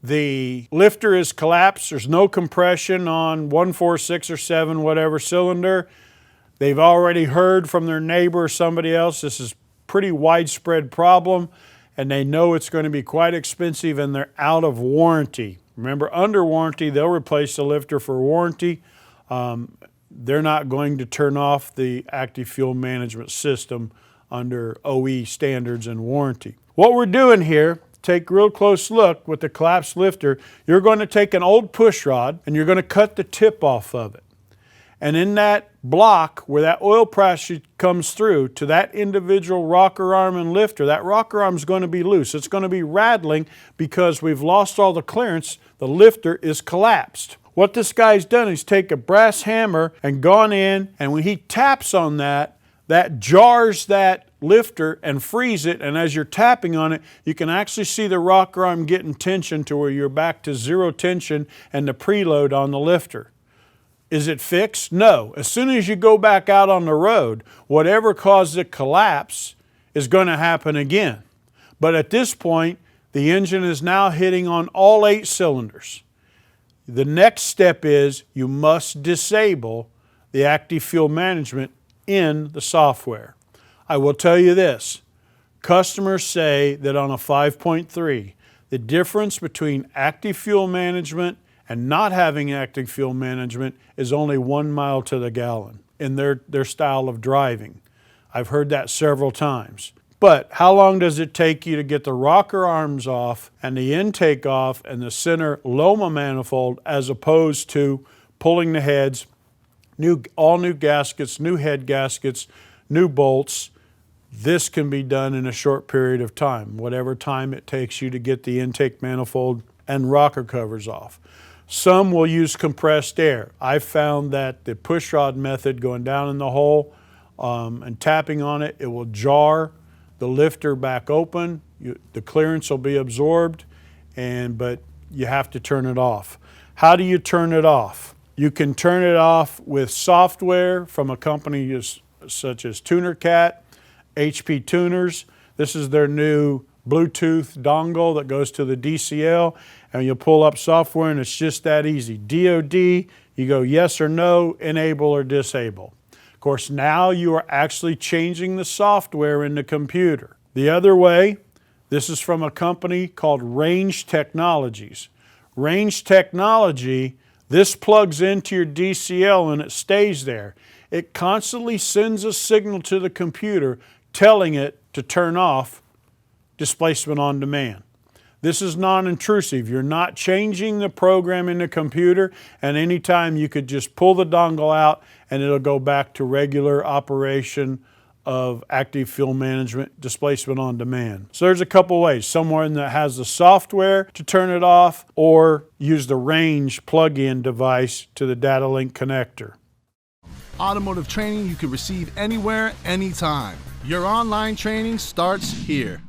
the lifter is collapsed, there's no compression on 1, 4, 6, or 7, whatever cylinder. They've already heard from their neighbor or somebody else this is a pretty widespread problem, and they know it's going to be quite expensive, and they're out of warranty. Remember, under warranty, they'll replace the lifter for warranty. They're not going to turn off the active fuel management system under OE standards and warranty. What we're doing here, take a real close look with the collapsed lifter. You're going to take an old push rod and you're going to cut the tip off of it. And in that block where that oil pressure comes through to that individual rocker arm and lifter, that rocker arm is going to be loose. It's going to be rattling because we've lost all the clearance. The lifter is collapsed. What this guy's done is take a brass hammer and gone in, and when he taps on that, that jars that lifter and frees it, and as you're tapping on it, you can actually see the rocker arm getting tension to where you're back to zero tension and the preload on the lifter. Is it fixed? No. As soon as you go back out on the road, whatever caused it collapse is going to happen again. But at this point, the engine is now hitting on all 8 cylinders. The next step is you must disable the active fuel management in the software. I will tell you this, customers say that on a 5.3, the difference between active fuel management and not having active fuel management is only 1 mile to the gallon in their style of driving. I've heard that several times. But how long does it take you to get the rocker arms off and the intake off and the center Loma manifold, as opposed to pulling the heads, all new gaskets, new head gaskets, new bolts? This can be done in a short period of time, whatever time it takes you to get the intake manifold and rocker covers off. Some will use compressed air. I've found that the push rod method, going down in the hole and tapping on it, it will jar the lifter back open. The clearance will be absorbed, but you have to turn it off. How do you turn it off? You can turn it off with software from a company such as TunerCat, HP Tuners. This is their new Bluetooth dongle that goes to the DCL, and you'll pull up software and it's just that easy. DOD, you go yes or no, enable or disable. Of course, now you are actually changing the software in the computer. The other way, this is from a company called Range Technologies. Range Technology, this plugs into your DCL and it stays there. It constantly sends a signal to the computer telling it to turn off displacement on demand. This is non-intrusive. You're not changing the program in the computer, and anytime you could just pull the dongle out and it'll go back to regular operation of active fuel management, displacement on demand. So there's a couple ways. Someone that has the software to turn it off, or use the Range plug-in device to the data link connector. Automotive training you can receive anywhere, anytime. Your online training starts here.